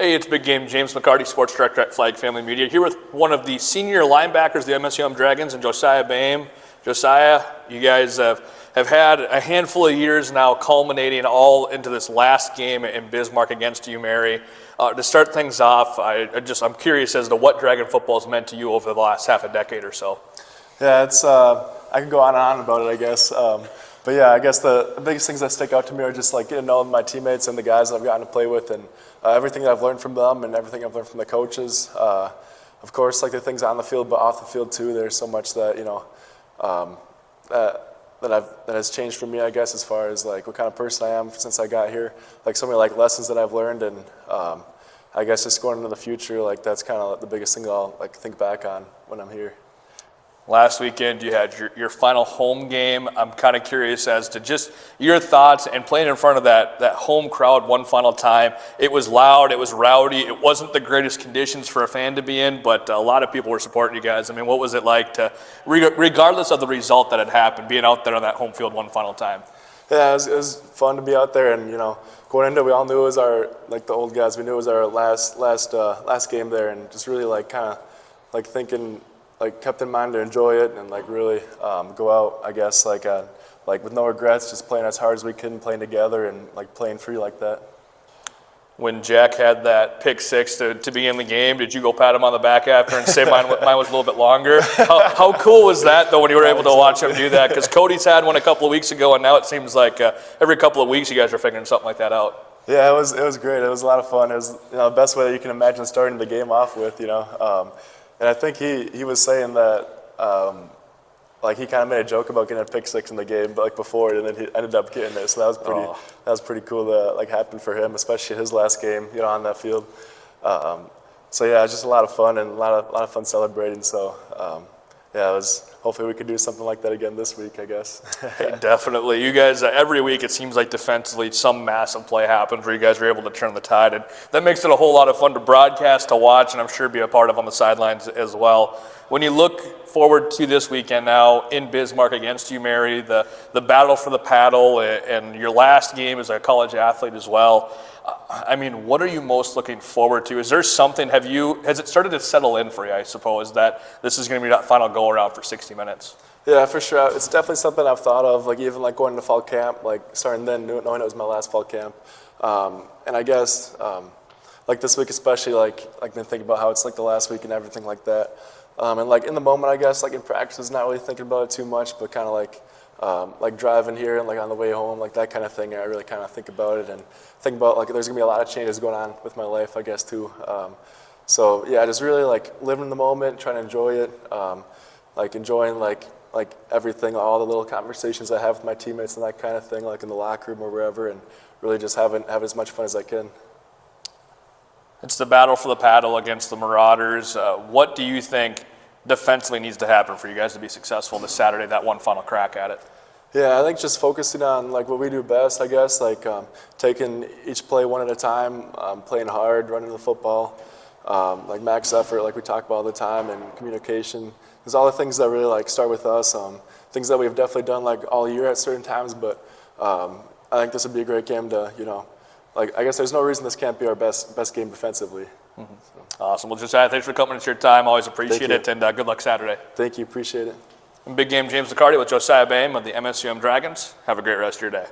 Hey, it's Big Game James McCarty, Sports Director at Flag Family Media, here with one of the senior linebackers, the MSUM Dragons, and Josiah Behm. Josiah, you guys have had a handful of years now culminating all into this last game in Bismarck against UMary. To start things off, I'm curious as to what Dragon football has meant to you over the last half a decade or so. Yeah, it's I can go on and on about it, I guess. But yeah, I guess the biggest things that stick out to me are just like getting to know my teammates and the guys that I've gotten to play with, and everything that I've learned from them and everything I've learned from the coaches. Of course, like the things on the field, but off the field too. There's so much that that has changed for me, I guess, as far as like what kind of person I am since I got here. Like so many like lessons that I've learned, and I guess just going into the future, like that's kind of the biggest thing that I'll like think back on when I'm here. Last weekend, you had your final home game. I'm kind of curious as to just your thoughts and playing in front of that home crowd one final time. It was loud, it was rowdy, it wasn't the greatest conditions for a fan to be in, but a lot of people were supporting you guys. I mean, what was it like to, regardless of the result that had happened, being out there on that home field one final time? Yeah, it was fun to be out there, and going into it, we all knew it was our, like the old guys, we knew it was our last game there, and just really like kind of like thinking, like kept in mind to enjoy it and like really go out, I guess, like with no regrets, just playing as hard as we could and playing together and like playing free like that. When Jack had that pick six to begin the game, did you go pat him on the back after and say mine was a little bit longer? How cool was that, though, when you were able to watch him do that? Because Cody's had one a couple of weeks ago, and now it seems like every couple of weeks you guys are figuring something like that out. Yeah, it was great. It was a lot of fun. It was the best way that you can imagine starting the game off with, And I think he was saying that like he kind of made a joke about getting a pick six in the game, but like before it, and then he ended up getting it. So that was pretty cool that like happened for him, especially his last game, on that field. So yeah, it was just a lot of fun and a lot of fun celebrating. So yeah, it was. Hopefully we could do something like that again this week, I guess. Hey, definitely. You guys, every week it seems like defensively some massive play happens where you guys are able to turn the tide. And that makes it a whole lot of fun to broadcast, to watch, and I'm sure be a part of on the sidelines as well. When you look forward to this weekend now in Bismarck against UMary, the battle for the paddle, and your last game as a college athlete as well, I mean, what are you most looking forward to? Is there something, has it started to settle in for you, I suppose, that this is going to be that final go-around for 60 minutes? Yeah, for sure. It's definitely something I've thought of, like even like going to fall camp, like starting then, knowing it was my last fall camp. And I guess like this week especially, like then think about how it's like the last week and everything like that. And like in the moment, I guess, like in practice, not really thinking about it too much, but kind of like driving here and like on the way home, like that kind of thing. I really kind of think about it and think about like there's gonna be a lot of changes going on with my life, I guess, too. So yeah, just really like living in the moment, trying to enjoy it, like enjoying like everything, all the little conversations I have with my teammates and that kind of thing, like in the locker room or wherever, and really just have as much fun as I can. It's the battle for the paddle against the Marauders. What do you think defensively needs to happen for you guys to be successful this Saturday, that one final crack at it? Yeah, I think just focusing on like what we do best, I guess, like taking each play one at a time, playing hard, running the football, like max effort, like we talk about all the time, and communication. There's all the things that really like start with us, things that we've definitely done like all year at certain times, but I think this would be a great game to, like I guess there's no reason this can't be our best game defensively. Mm-hmm. So. Awesome. Well, Josiah, thanks for coming into your time. Always appreciate it, and good luck Saturday. Thank you. Appreciate it. Big Game James McCarty with Josiah Behm of the MSUM Dragons. Have a great rest of your day.